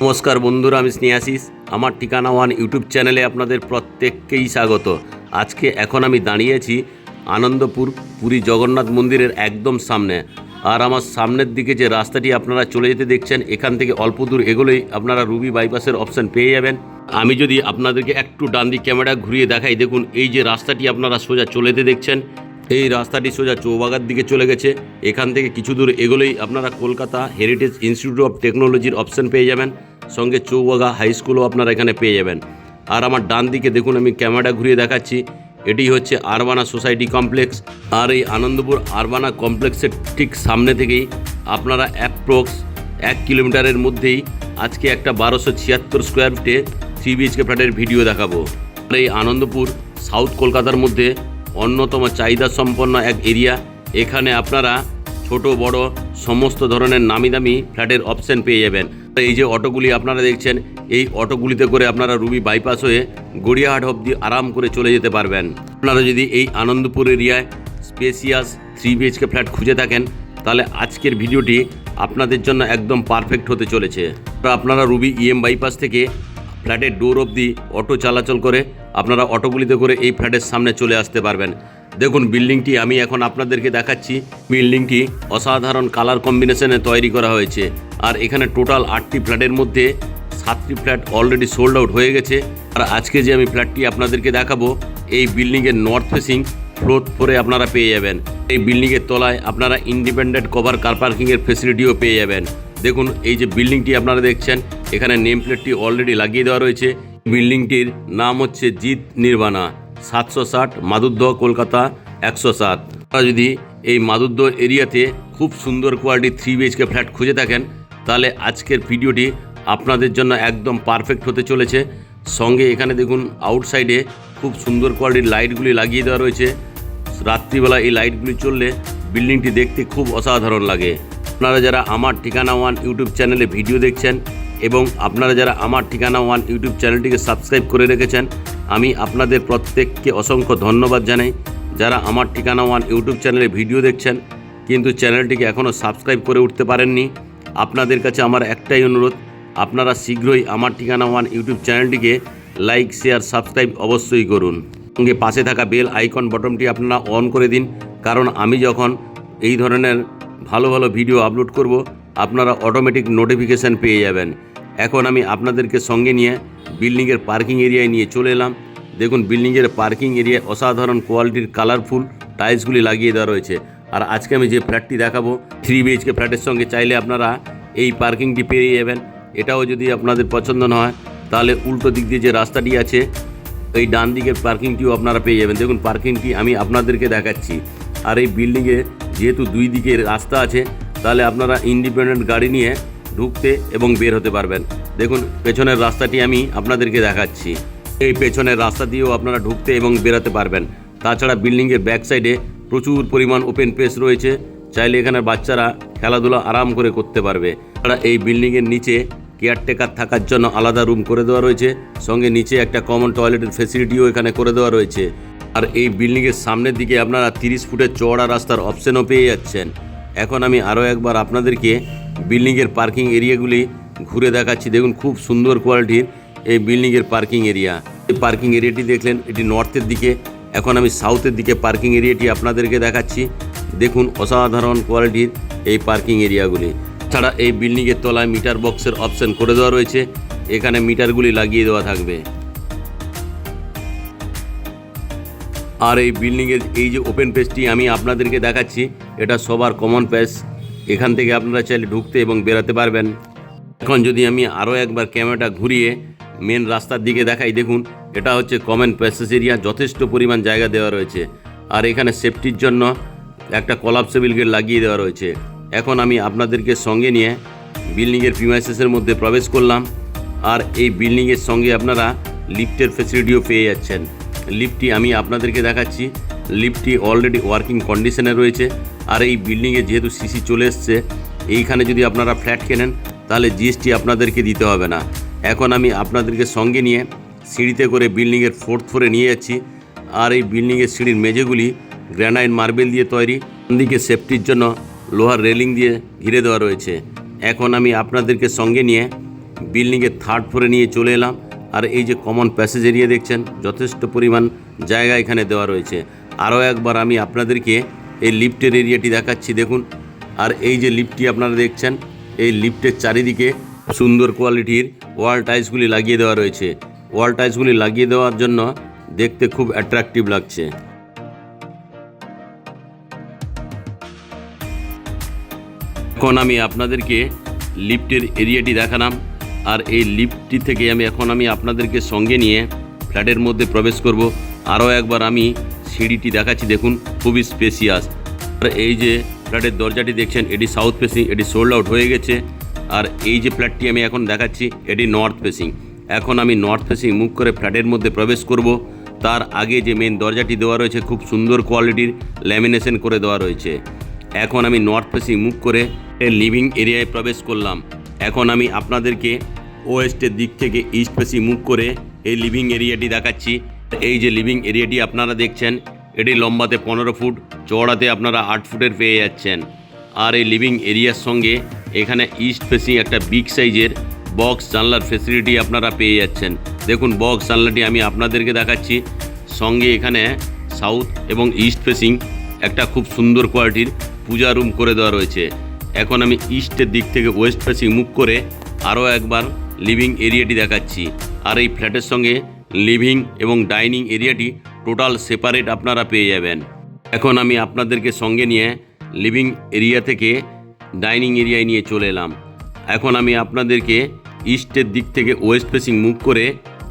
নমস্কার বন্ধুরা, আমি স্নেহাশিস। আমার ঠিকানা ওয়ান ইউটিউব চ্যানেলে আপনাদের প্রত্যেককেই স্বাগত। আজকে এখন আমি দাঁড়িয়েছি আনন্দপুর পুরী জগন্নাথ মন্দিরের একদম সামনে। আর আমার সামনের দিকে যে রাস্তাটি আপনারা চলে যেতে দেখছেন, এখান থেকে অল্প দূর এগোলেই আপনারা রুবি বাইপাসের অপশান পেয়ে যাবেন। আমি যদি আপনাদেরকে একটু ডান দিক ক্যামেরা ঘুরিয়ে দেখাই, দেখুন এই যে রাস্তাটি আপনারা সোজা চলে যেতে দেখছেন, এই রাস্তাটি সোজা চৌবাগার দিকে চলে গেছে। এখান থেকে কিছু দূর এগোলেই আপনারা কলকাতা হেরিটেজ ইনস্টিটিউট অফ টেকনোলজির অপশান পেয়ে যাবেন, সঙ্গে চৌবাগা হাই স্কুলও আপনারা এখানে পেয়ে যাবেন। আর আমার ডান দিকে দেখুন, আমি ক্যামেরা ঘুরিয়ে দেখাচ্ছি, এটি হচ্ছে আরবানা সোসাইটি কমপ্লেক্স। আর এই আনন্দপুর আরবানা কমপ্লেক্সের ঠিক সামনে থেকেই আপনারা অ্যাপ্রক্স 1 কিলোমিটারের মধ্যেই আজকে একটা 1276 স্কোয়ার ফিটে 3 BHK ফ্ল্যাটের ভিডিও দেখাবো। আর এই আনন্দপুর সাউথ কলকাতার মধ্যে অন্যতম চাহিদা সম্পন্ন এক এরিয়া। এখানে আপনারা ছোট বড় সমস্ত ধরনের নামি দামি ফ্ল্যাটের অপশান পেয়ে যাবেন। এই যে অটোগুলি আপনারা দেখছেন, এই অটোগুলিতে করে আপনারা রুবি বাইপাস হয়ে গড়িয়াহাট অবধি আরাম করে চলে যেতে পারবেন। আপনারা যদি এই আনন্দপুর এরিয়ায় স্পেসিয়াস 3 BHK ফ্ল্যাট খুঁজে থাকেন, তাহলে আজকের ভিডিওটি আপনাদের জন্য একদম পারফেক্ট হতে চলেছে। আপনারা রুবি বাইপাস থেকে ফ্ল্যাটের ডোর অবধি অটো চলাচল করে আপনারা অটোগুলিতে করে এই ফ্ল্যাটের সামনে চলে আসতে পারবেন। দেখুন বিল্ডিংটি আমি এখন আপনাদেরকে দেখাচ্ছি। বিল্ডিংটি অসাধারণ কালার কম্বিনেশনে তৈরি করা হয়েছে। আর এখানে টোটাল 8টি ফ্ল্যাটের মধ্যে 7টি ফ্ল্যাট অলরেডি সোল্ড আউট হয়ে গেছে। আর আজকে যে আমি ফ্ল্যাটটি আপনাদেরকে দেখাবো, এই বিল্ডিংয়ের নর্থ ফেসিং ফ্লোরে আপনারা পেয়ে যাবেন। এই বিল্ডিংয়ের তলায় আপনারা ইন্ডিপেন্ডেন্ট কভার কার পার্কিংয়ের ফেসিলিটিও পেয়ে যাবেন। দেখুন এই যে বিল্ডিংটি আপনারা দেখছেন, এখানে নেম প্লেটটি অলরেডি লাগিয়ে দেওয়া রয়েছে। বিল্ডিংটির নাম হচ্ছে জিৎ নির্বাণা, 760 মাধুর্য, কলকাতা 107। আপনারা যদি এই মাধুর্য এরিয়াতে খুব সুন্দর কোয়ালিটির 3 BHK ফ্ল্যাট খুঁজে থাকেন, তাহলে আজকের ভিডিওটি আপনাদের জন্য একদম পারফেক্ট হতে চলেছে। সঙ্গে এখানে দেখুন আউটসাইডে খুব সুন্দর কোয়ালিটির লাইটগুলি লাগিয়ে দেওয়া রয়েছে। রাত্রিবেলা এই লাইটগুলি চললে বিল্ডিংটি দেখতে খুব অসাধারণ লাগে। আপনারা যারা আমার ঠিকানা ওয়ান ইউটিউব চ্যানেলে ভিডিও দেখছেন এবং আপনারা যারা আমার ঠিকানা ওয়ান ইউটিউব চ্যানেলটিকে সাবস্ক্রাইব করে রেখেছেন, আমি আপনাদের প্রত্যেককে অসংখ্য ধন্যবাদ জানাই। যারা আমার ঠিকানা ওয়ান ইউটিউব চ্যানেলে ভিডিও দেখছেন কিন্তু চ্যানেলটিকে এখনও সাবস্ক্রাইব করে উঠতে পারেননি, আপনাদের কাছে আমার একটাই অনুরোধ, আপনারা শীঘ্রই আমার ঠিকানা ওয়ান ইউটিউব চ্যানেলটিকে লাইক, শেয়ার, সাবস্ক্রাইব অবশ্যই করুন। সঙ্গে পাশে থাকা বেল আইকন বটনটি আপনারা অন করে দিন, কারণ আমি যখন এই ধরনের ভালো ভালো ভিডিও আপলোড করব, আপনারা অটোমেটিক নোটিফিকেশান পেয়ে যাবেন। এখন আমি আপনাদেরকে সঙ্গে নিয়ে বিল্ডিংয়ের পার্কিং এরিয়ায় নিয়ে চলে এলাম। দেখুন বিল্ডিংয়ের পার্কিং এরিয়ায় অসাধারণ কোয়ালিটির কালারফুল টাইলসগুলি লাগিয়ে দেওয়া রয়েছে। আর আজকে আমি যে ফ্ল্যাটটি দেখাবো 3 BHK ফ্ল্যাটের সঙ্গে চাইলে আপনারা এই পার্কিংটি পেয়ে যাবেন। এটাও যদি আপনাদের পছন্দ না হয়, তাহলে উল্টো দিক দিয়ে যে রাস্তাটি আছে, এই ডান দিকের পার্কিংটিও আপনারা পেয়ে যাবেন। দেখুন পার্কিংটি আমি আপনাদেরকে দেখাচ্ছি। আর এই বিল্ডিংয়ে যেহেতু 2 দিকের রাস্তা আছে, তাহলে আপনারা ইন্ডিপেন্ডেন্ট গাড়ি নিয়ে ঢুকতে এবং বের হতে পারবেন। দেখুন পেছনের রাস্তাটি আমি আপনাদেরকে দেখাচ্ছি। এই পেছনের রাস্তা দিয়েও আপনারা ঢুকতে এবং বেরোতে পারবেন। তাছাড়া বিল্ডিংয়ের ব্যাক সাইডে প্রচুর পরিমাণ ওপেন স্পেস রয়েছে, চাইলে এখানে বাচ্চারা খেলাধুলা আরাম করে করতে পারবে। তাছাড়া এই বিল্ডিংয়ের নিচে কেয়ারটেকার থাকার জন্য আলাদা রুম করে দেওয়া রয়েছে, সঙ্গে নিচে একটা কমন টয়লেটের ফেসিলিটিও এখানে করে দেওয়া রয়েছে। আর এই বিল্ডিংয়ের সামনের দিকে আপনারা 30 ফুটের চওড়া রাস্তার অপশানও পেয়ে যাচ্ছেন। এখন আমি আরও একবার আপনাদেরকে বিল্ডিংয়ের পার্কিং এরিয়াগুলি ঘুরে দেখাচ্ছি। দেখুন খুব সুন্দর কোয়ালিটির এই বিল্ডিংয়ের পার্কিং এরিয়া। এই পার্কিং এরিয়াটি দেখলেন, এটি নর্থের দিকে। এখন আমি সাউথের দিকে পার্কিং এরিয়াটি আপনাদেরকে দেখাচ্ছি। দেখুন অসাধারণ কোয়ালিটির এই পার্কিং এরিয়াগুলি। ছাড়া এই বিল্ডিংয়ের তলায় মিটার বক্সের অপশান করে দেওয়া রয়েছে, এখানে মিটারগুলি লাগিয়ে দেওয়া থাকবে। আর এই বিল্ডিংয়ের এই যে ওপেন পেসটি আমি আপনাদেরকে দেখাচ্ছি, এটা সবার কমন পেস। এখান থেকে আপনারা চাইলে ঢুকতে এবং বেরোতে পারবেন। এখন যদি আমি আরও একবার ক্যামেরাটা ঘুরিয়ে মেন রাস্তার দিকে দেখাই, দেখুন এটা হচ্ছে কমন প্যাসেজ এরিয়া। যথেষ্ট পরিমাণ জায়গা দেওয়া রয়েছে। আর এখানে সেফটির জন্য একটা কলাপসেবল গেট লাগিয়ে দেওয়া রয়েছে। এখন আমি আপনাদেরকে সঙ্গে নিয়ে বিল্ডিংয়ের প্রিমাইসেসের মধ্যে প্রবেশ করলাম। আর এই বিল্ডিংয়ের সঙ্গে আপনারা লিফটের ফেসিলিটিও পেয়ে যাচ্ছেন। লিফটটি আমি আপনাদেরকে দেখাচ্ছি। লিফটটি অলরেডি ওয়ার্কিং কন্ডিশনে রয়েছে। আর এই বিল্ডিংয়ে যেহেতু সিসি চলে এসছে, এইখানে যদি আপনারা ফ্ল্যাট কেনেন তাহলে জিএসটি আপনাদেরকে দিতে হবে না। এখন আমি আপনাদেরকে সঙ্গে নিয়ে সিঁড়িতে করে বিল্ডিংয়ের 4th ফ্লোরে নিয়ে যাচ্ছি। আর এই বিল্ডিংয়ের সিঁড়ির মেঝেগুলি গ্রানাইট মার্বেল দিয়ে তৈরি। দিকে সেফটির জন্য লোহার রেলিং দিয়ে ঘিরে দেওয়া রয়েছে। এখন আমি আপনাদেরকে সঙ্গে নিয়ে বিল্ডিংয়ের থার্ড ফ্লোরে নিয়ে চলে এলাম। আর এই যে কমন প্যাসেজ এরিয়া দেখছেন, যথেষ্ট পরিমাণ জায়গা এখানে দেওয়া রয়েছে। আরও একবার আমি আপনাদেরকে এই লিফটের এরিয়াটি দেখাচ্ছি, দেখুন। আর এই যে লিফটটি আপনারা দেখছেন, এই লিফটের চারিদিকে সুন্দর কোয়ালিটির ওয়াল টাইলসগুলি লাগিয়ে দেওয়া রয়েছে। ওয়াল টাইলসগুলি লাগিয়ে দেওয়ার জন্য দেখতে খুব অ্যাট্রাকটিভ লাগছে। এখন আমি আপনাদেরকে লিফটের এরিয়াটি দেখালাম। আর এই লিফটটি থেকে এখন আমি আপনাদেরকে সঙ্গে নিয়ে ফ্ল্যাটের মধ্যে প্রবেশ করব। আরও একবার আমি সিঁড়িটি দেখাচ্ছি, দেখুন, খুবই স্পেসিয়াস। আর এই যে ফ্ল্যাটের দরজাটি দেখছেন, এটি সাউথ ফেসিং, এটি সোল্ড আউট হয়ে গেছে। আর এই যে ফ্ল্যাটটি আমি এখন দেখাচ্ছি, এটি নর্থ ফেসিং। এখন আমি নর্থ ফেসিং মুভ করে ফ্ল্যাটের মধ্যে প্রবেশ করব। তার আগে যে মেন দরজাটি দেওয়া রয়েছে, খুব সুন্দর কোয়ালিটির ল্যামিনেশন করে দেওয়া রয়েছে। এখন আমি নর্থ ফেসিং মুভ করে লিভিং এরিয়ায় প্রবেশ করলাম। এখন আমি আপনাদেরকে ওয়েস্টের দিক থেকে ইস্ট ফেসিং মুভ করে এই লিভিং এরিয়াটি দেখাচ্ছি। এই যে লিভিং এরিয়াটি আপনারা দেখছেন, এটি লম্বাতে 15 ফুট, চওড়াতে আপনারা 8 ফুটের পেয়ে যাচ্ছেন। আর এই লিভিং এরিয়ার সঙ্গে এখানে ইস্ট ফেসিং একটা বিগ সাইজের বক্স জানলার ফেসিলিটি আপনারা পেয়ে যাচ্ছেন। দেখুন, বক্স জানলাটি আমি আপনাদেরকে দেখাচ্ছি। সঙ্গে এখানে সাউথ এবং ইস্ট ফেসিং একটা খুব সুন্দর কোয়ালিটির পূজা রুম করে দেওয়া রয়েছে। এখন আমি ইস্টের দিক থেকে ওয়েস্ট ফেসিং মুভ করে আরও একবার লিভিং এরিয়াটি দেখাচ্ছি। আর এই ফ্ল্যাটের সঙ্গে লিভিং এবং ডাইনিং এরিয়াটি টোটাল সেপারেট আপনারা পেয়ে যাবেন। এখন আমি আপনাদেরকে সঙ্গে নিয়ে লিভিং এরিয়া থেকে ডাইনিং এরিয়ায় নিয়ে চলে এলাম। এখন আমি আপনাদেরকে ইস্টের দিক থেকে ওয়েস্ট ফেসিং মুভ করে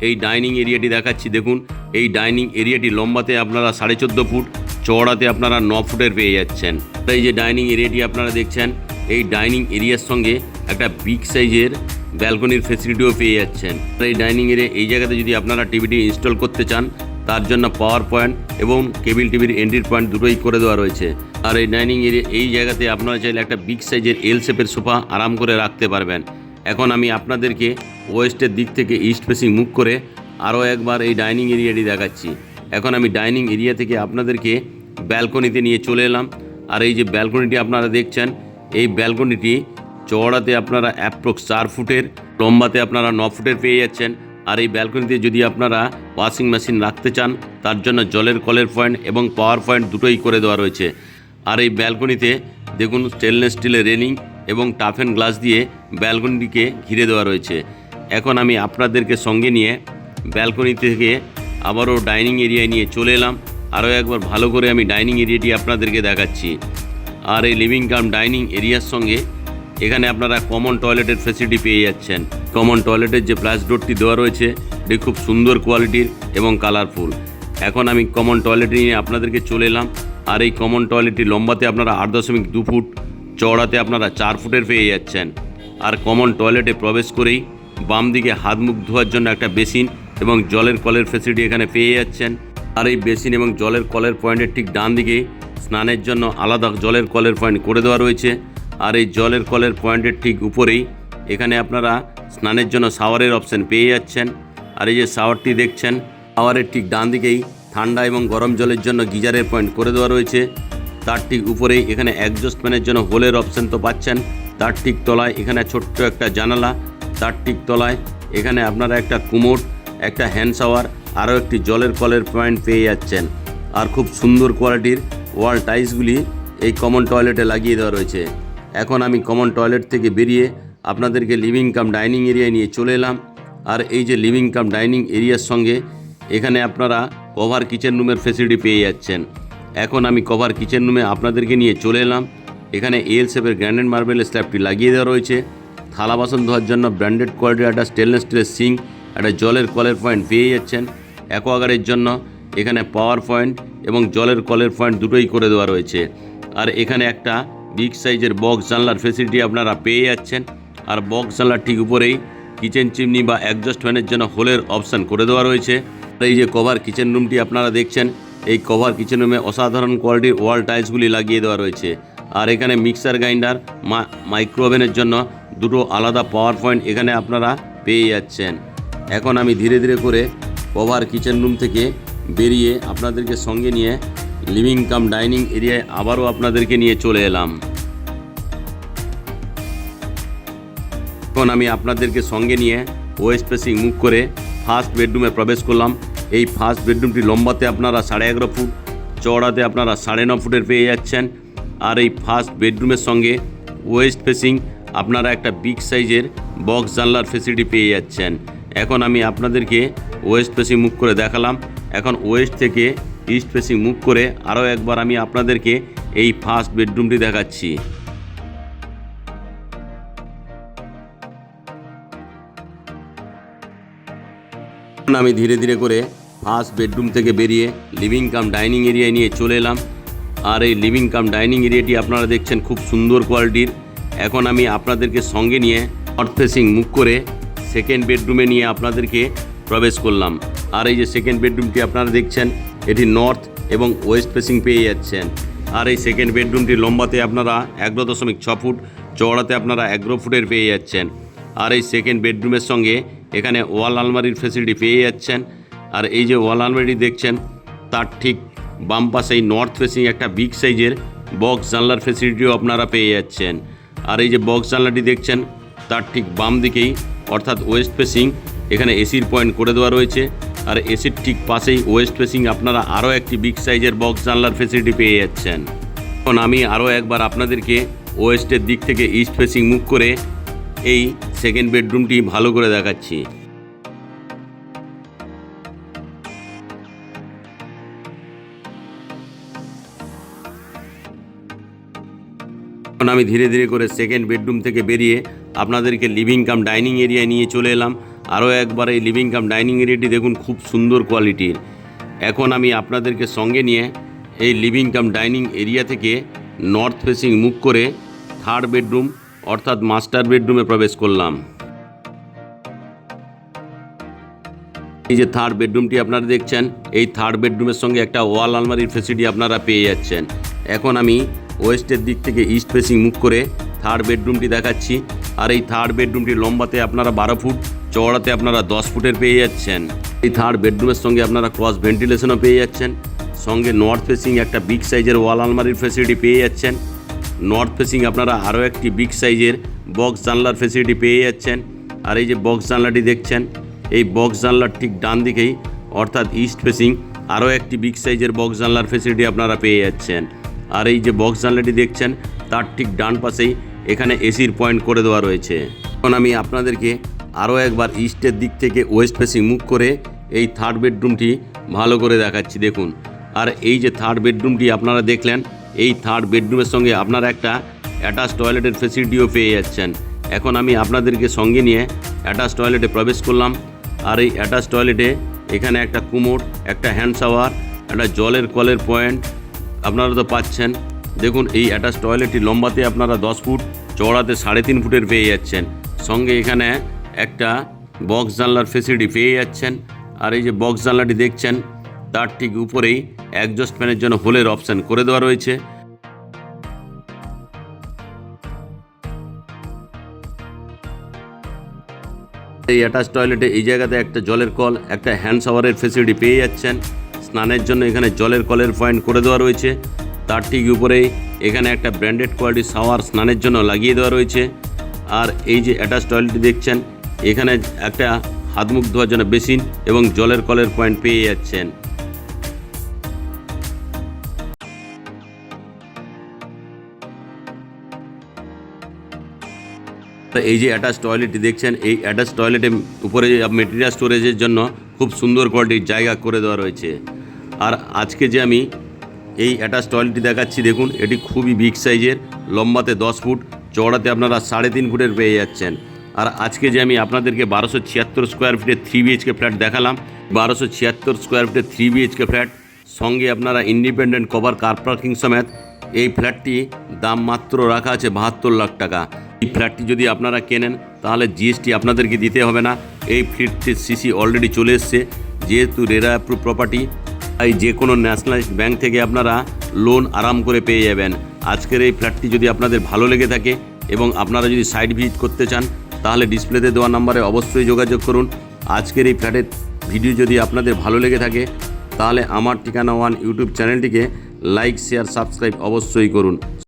এই ডাইনিং এরিয়াটি দেখাচ্ছি। দেখুন, এই ডাইনিং এরিয়াটি লম্বাতে আপনারা 14.5 ফুট, চওড়াতে আপনারা 9 ফুটের পেয়ে যাচ্ছেন। এই যে ডাইনিং এরিয়াটি আপনারা দেখছেন, এই ডাইনিং এরিয়ার সঙ্গে একটা বিগ সাইজের ব্যালকনির ফেসিলিটিও পেয়ে যাচ্ছেন। এই ডাইনিং এরিয়া এই জায়গাতে যদি আপনারা টিভিটি ইনস্টল করতে চান, তার জন্য পাওয়ার পয়েন্ট এবং কেবল টিভির এন্ট্রি পয়েন্ট দুটোই করে দেওয়া রয়েছে। আর এই ডাইনিং এরিয়া এই জায়গাতে আপনারা চাইলে একটা বিগ সাইজের এল শেপের সোফা আরাম করে রাখতে পারবেন। এখন আমি আপনাদেরকে ওয়েস্টের দিক থেকে ইস্ট ফেসিং মুভ করে আরও একবার এই ডাইনিং এরিয়াটি দেখাচ্ছি। এখন আমি ডাইনিং এরিয়া থেকে আপনাদেরকে ব্যালকনিতে নিয়ে চলে এলাম। আর এই যে ব্যালকনিটি আপনারা দেখছেন, এই ব্যালকনিটি চওড়াতে আপনারা অ্যাপ্রক্স 4 ফুটের, লম্বাতে আপনারা 9 ফুটের পেয়ে যাচ্ছেন। আর এই ব্যালকনিতে যদি আপনারা ওয়াশিং মেশিন রাখতে চান, তার জন্য জলের কলের পয়েন্ট এবং পাওয়ার পয়েন্ট দুটোই করে দেওয়া রয়েছে। আর এই ব্যালকনিতে দেখুন, স্টেনলেস স্টিলের রেলিং এবং টাফ অ্যান্ড গ্লাস দিয়ে ব্যালকনিটিকে ঘিরে দেওয়া রয়েছে। এখন আমি আপনাদেরকে সঙ্গে নিয়ে ব্যালকনি থেকে আবারও ডাইনিং এরিয়ায় নিয়ে চলে এলাম। আরও একবার ভালো করে আমি ডাইনিং এরিয়াটি আপনাদেরকে দেখাচ্ছি। আর এই লিভিং কাম ডাইনিং এরিয়ার সঙ্গে এখানে আপনারা কমন টয়লেটের ফেসিলিটি পেয়ে যাচ্ছেন। কমন টয়লেটের যে ফ্ল্যাশ ডোরটি দেওয়া রয়েছে, এটি খুব সুন্দর কোয়ালিটির এবং কালারফুল। এখন আমি কমন টয়লেট নিয়ে আপনাদেরকে চলে এলাম। আর এই কমন টয়লেটটি লম্বাতে আপনারা 8.2 ফুট, চওড়াতে আপনারা 4 ফুটের পেয়ে যাচ্ছেন। আর কমন টয়লেটে প্রবেশ করেই বাম দিকে হাত মুখ ধোয়ার জন্য একটা বেসিন এবং জলের কলের ফেসিলিটি এখানে পেয়ে যাচ্ছেন। আর এই বেসিন এবং জলের কলের পয়েন্টের ঠিক ডান দিকে স্নানের জন্য আলাদা জলের কলের পয়েন্ট করে দেওয়া রয়েছে। আর এই জলের কলের পয়েন্টের ঠিক উপরেই এখানে আপনারা স্নানের জন্য শাওয়ারের অপশান পেয়ে যাচ্ছেন। আর এই যে শাওয়ারটি দেখছেন, শাওয়ারের ঠিক ডান দিকেই ঠান্ডা এবং গরম জলের জন্য গিজারের পয়েন্ট করে দেওয়া রয়েছে। তার ঠিক উপরেই এখানে অ্যাডজাস্ট ফ্যানের জন্য হোলের অপশান তো পাচ্ছেন। তার ঠিক তলায় এখানে ছোট্ট একটা জানালা, তার ঠিক তলায় এখানে আপনারা একটা কুমোড, একটা হ্যান্ড শাওয়ার, আরও একটি জলের কলের পয়েন্ট পেয়ে যাচ্ছেন। আর খুব সুন্দর কোয়ালিটির ওয়াল টাইলসগুলি এই কমন টয়লেটে লাগিয়ে দেওয়া রয়েছে। এখন আমি কমন টয়লেট থেকে বেরিয়ে আপনাদেরকে লিভিং কাম ডাইনিং এরিয়ায় নিয়ে চলে এলাম। আর এই যে লিভিং কাম ডাইনিং এরিয়ার সঙ্গে এখানে আপনারা কভার কিচেন রুমের ফেসিলিটি পেয়ে যাচ্ছেন। এখন আমি কভার কিচেন রুমে আপনাদেরকে নিয়ে চলে এলাম। এখানে এল শেপের গ্র্যান্ডেড মার্বেলের স্ল্যাবটি লাগিয়ে দেওয়া রয়েছে। থালা বাসন ধোয়ার জন্য ব্র্যান্ডেড কোয়ালিটির একটা স্টেনলেস স্টিলের সিঙ্ক, একটা জলের কলের পয়েন্ট পেয়ে যাচ্ছেন। অ্যাকোয়াগার্ডের জন্য এখানে পাওয়ার পয়েন্ট এবং জলের কলের পয়েন্ট দুটোই করে দেওয়া রয়েছে। আর এখানে একটা বিগ সাইজের বক্স জানলার ফেসিলিটি আপনারা পেয়ে যাচ্ছেন। আর বক্স জানলার ঠিক উপরেই কিচেন চিমনি বা অ্যাডজাস্ট ফ্যানের জন্য হোলের অপশান করে দেওয়া রয়েছে। এই যে কভার কিচেন রুমটি আপনারা দেখছেন, এই কভার কিচেন রুমে অসাধারণ কোয়ালিটির ওয়াল টাইলসগুলি লাগিয়ে দেওয়া রয়েছে। আর এখানে মিক্সার গ্রাইন্ডার, মাইক্রো ওভেনের জন্য দুটো আলাদা পাওয়ার পয়েন্ট এখানে আপনারা পেয়ে যাচ্ছেন। এখন আমি ধীরে ধীরে করে কভার কিচেন রুম থেকে বেরিয়ে আপনাদেরকে সঙ্গে নিয়ে লিভিং কাম ডাইনিং এরিয়ায় আবারও আপনাদেরকে নিয়ে চলে এলাম। এখন এখন আমি আপনাদেরকে সঙ্গে নিয়ে ওয়েস্ট ফেসিং মুখ করে ফার্স্ট বেডরুমে প্রবেশ করলাম। এই ফার্স্ট বেডরুমটি লম্বাতে আপনারা 11.5 ফুট, চওড়াতে আপনারা 9.5 ফুটের পেয়ে যাচ্ছেন। আর এই ফার্স্ট বেডরুমের সঙ্গে ওয়েস্ট ফেসিং আপনারা একটা বিগ সাইজের বক্স জানলার ফেসিলিটি পেয়ে যাচ্ছেন। এখন আমি আপনাদেরকে ওয়েস্ট ফেসিং মুখ করে দেখালাম। এখন ওয়েস্ট থেকে ইস্ট ফেসিং মুখ করে আরও একবার আমি আপনাদেরকে এই ফার্স্ট বেডরুমটি দেখাচ্ছি। আমি ধীরে ধীরে করে ফার্স্ট বেডরুম থেকে বেরিয়ে লিভিং কাম ডাইনিং এরিয়ায় নিয়ে চলে এলাম। আর এই লিভিং কাম ডাইনিং এরিয়াটি আপনারা দেখছেন খুব সুন্দর কোয়ালিটির। এখন আমি আপনাদেরকে সঙ্গে নিয়ে নর্থ ফেসিং মুখ করে সেকেন্ড বেডরুমে নিয়ে আপনাদেরকে প্রবেশ করলাম। আর এই যে সেকেন্ড বেডরুমটি আপনারা দেখছেন, এটি নর্থ এবং ওয়েস্ট ফেসিং পেয়ে যাচ্ছেন। আর এই সেকেন্ড বেডরুমটি লম্বাতে আপনারা 11.6 ফুট, চওড়াতে আপনারা 11 ফুটের পেয়ে যাচ্ছেন। আর এই সেকেন্ড বেডরুমের সঙ্গে এখানে ওয়াল আলমারির ফেসিলিটি পেয়ে যাচ্ছেন। আর এই যে ওয়াল আলমারি দেখছেন, তার ঠিক বাম পাশেই নর্থ ফেসিং একটা বিগ সাইজের বক্স জানলার ফেসিলিটিও আপনারা পেয়ে যাচ্ছেন। আর এই যে বক্স জানলাটি দেখছেন, তার ঠিক বাম দিকেই অর্থাৎ ওয়েস্ট ফেসিং এখানে এসির পয়েন্ট করে দেওয়া রয়েছে। আর এসির ঠিক পাশেই ওয়েস্ট ফেসিং আপনারা আরও একটি বিগ সাইজের বক্স জানলার ফেসিলিটি পেয়ে যাচ্ছেন। এখন আমি আরও একবার আপনাদেরকে ওয়েস্টের দিক থেকে ইস্ট ফেসিং মুখ করে এই সেকেন্ড বেডরুমটি ভালো করে দেখাচ্ছি। এখন আমি ধীরে ধীরে করে সেকেন্ড বেডরুম থেকে বেরিয়ে আপনাদেরকে লিভিং কাম ডাইনিং এরিয়ায় নিয়ে চলে এলাম। আরও একবার এই লিভিং কাম ডাইনিং এরিয়াটি দেখুন খুব সুন্দর কোয়ালিটির। এখন আমি আপনাদেরকে সঙ্গে নিয়ে এই লিভিং কাম ডাইনিং এরিয়া থেকে নর্থ ফেসিং মুখ করে থার্ড বেডরুম অর্থাৎ মাস্টার বেডরুমে প্রবেশ করলাম। এই যে থার্ড বেডরুমটি আপনারা দেখছেন, এই থার্ড বেডরুমের সঙ্গে একটা ওয়াল আলমারির ফেসিলিটি আপনারা পেয়ে যাচ্ছেন। এখন আমি ওয়েস্টের দিক থেকে ইস্ট ফেসিং মুখ করে থার্ড বেডরুমটি দেখাচ্ছি। আর এই থার্ড বেডরুমটি লম্বাতে আপনারা 12 ফুট, চওড়াতে আপনারা 10 ফুটের পেয়ে যাচ্ছেন। এই থার্ড বেডরুমের সঙ্গে আপনারা ক্রস ভেন্টিলেশনও পেয়ে যাচ্ছেন। সঙ্গে নর্থ ফেসিং একটা বিগ সাইজের ওয়াল আলমারির ফেসিলিটি পেয়ে যাচ্ছেন। নর্থ ফেসিং আপনারা আরও একটি বিগ সাইজের বক্স জানলার ফেসিলিটি পেয়ে যাচ্ছেন। আর এই যে বক্স জানলাটি দেখছেন, এই বক্স জানলার ঠিক ডান দিকেই অর্থাৎ ইস্ট ফেসিং আরও একটি বিগ সাইজের বক্স জানলার ফেসিলিটি আপনারা পেয়ে যাচ্ছেন। আর এই যে বক্স জানলাটি দেখছেন, তার ঠিক ডান পাশেই এখানে এসির পয়েন্ট করে দেওয়া রয়েছে। এখন আমি আপনাদেরকে আরও একবার ইস্টের দিক থেকে ওয়েস্ট ফেসিং মুখ করে এই থার্ড বেডরুমটি ভালো করে দেখাচ্ছি দেখুন। আর এই যে থার্ড বেডরুমটি আপনারা দেখলেন, এই থার্ড বেডরুমের সঙ্গে আপনারা একটা অ্যাটাচ টয়লেটের ফেসিলিটিও পেয়ে যাচ্ছেন। এখন আমি আপনাদেরকে সঙ্গে নিয়ে অ্যাটাচ টয়লেটে প্রবেশ করলাম। আর এই অ্যাটাচ টয়লেটে এখানে একটা কুমোড, একটা হ্যান্ড শাওয়ার, একটা জলের কলের পয়েন্ট আপনারা তো পাচ্ছেন। দেখুন এই অ্যাটাচ টয়লেটটি লম্বাতে আপনারা 10 ফুট, চওড়াতে 3.5 ফুটের পেয়ে যাচ্ছেন। সঙ্গে এখানে একটা বক্স জানলার ফেসিলিটি পেয়ে যাচ্ছেন। আর এই যে বক্স জানলাটি দেখছেন, তার ঠিক উপরেই অ্যাডজাস্ট ফ্যানের জন্য হোলের অপশান করে দেওয়া রয়েছে। এই অ্যাটাচ টয়লেটে এই জায়গাতে একটা জলের কল, একটা হ্যান্ড শাওয়ারের ফেসিলিটি পেয়ে যাচ্ছেন। স্নানের জন্য এখানে জলের কলের পয়েন্ট করে দেওয়া রয়েছে। তার ঠিক উপরেই এখানে একটা ব্র্যান্ডেড কোয়ালিটির শাওয়ার স্নানের জন্য লাগিয়ে দেওয়া রয়েছে। আর এই যে অ্যাটাচ টয়লেটটি দেখছেন, এখানে একটা হাত মুখ ধোয়ার জন্য বেসিন এবং জলের কলের পয়েন্ট পেয়ে যাচ্ছেন। এই যে অ্যাটাচ টয়লেটটি দেখছেন, এই অ্যাটাচ টয়লেটের উপরে মেটেরিয়াল স্টোরেজের জন্য খুব সুন্দর কোয়ালিটির জায়গা করে দেওয়া রয়েছে। আর আজকে যে আমি এই অ্যাটাচ টয়লেটটি দেখাচ্ছি দেখুন, এটি খুবই বিগ সাইজের, লম্বাতে 10 ফুট, চওড়াতে আপনারা 3.5 ফুটের পেয়ে যাচ্ছেন। আর আজকে যে আমি আপনাদেরকে 1276 স্কোয়ার ফিটের 3 BHK ফ্ল্যাট দেখালাম, 1276 স্কোয়ার ফিটের 3 BHK ফ্ল্যাট সঙ্গে আপনারা ইন্ডিপেন্ডেন্ট কভার কার পার্কিং সমেত এই ফ্ল্যাটটি দাম মাত্র রাখা আছে 72 লাখ টাকা। এই ফ্ল্যাটটি যদি আপনারা কেনেন তাহলে জিএসটি আপনাদেরকে দিতে হবে না। এই ফ্ল্যাটটির সিসি অলরেডি চলে এসছে, যেহেতু রেরা অ্যাপ্রুভ প্রপার্টি, তাই যে কোনো ন্যাশনালাইজড ব্যাংক থেকে আপনারা লোন আরাম করে পেয়ে যাবেন। আজকের এই ফ্ল্যাটটি যদি আপনাদের ভালো লেগে থাকে এবং আপনারা যদি সাইট ভিজিট করতে চান তাহলে ডিসপ্লেতে দেওয়া নাম্বারে অবশ্যই যোগাযোগ করুন। আজকের এই ফ্ল্যাটের ভিডিও যদি আপনাদের ভালো লেগে থাকে তাহলে আমার ঠিকানা ওয়ান ইউটিউব চ্যানেলটিকে লাইক, শেয়ার, সাবস্ক্রাইব অবশ্যই করুন।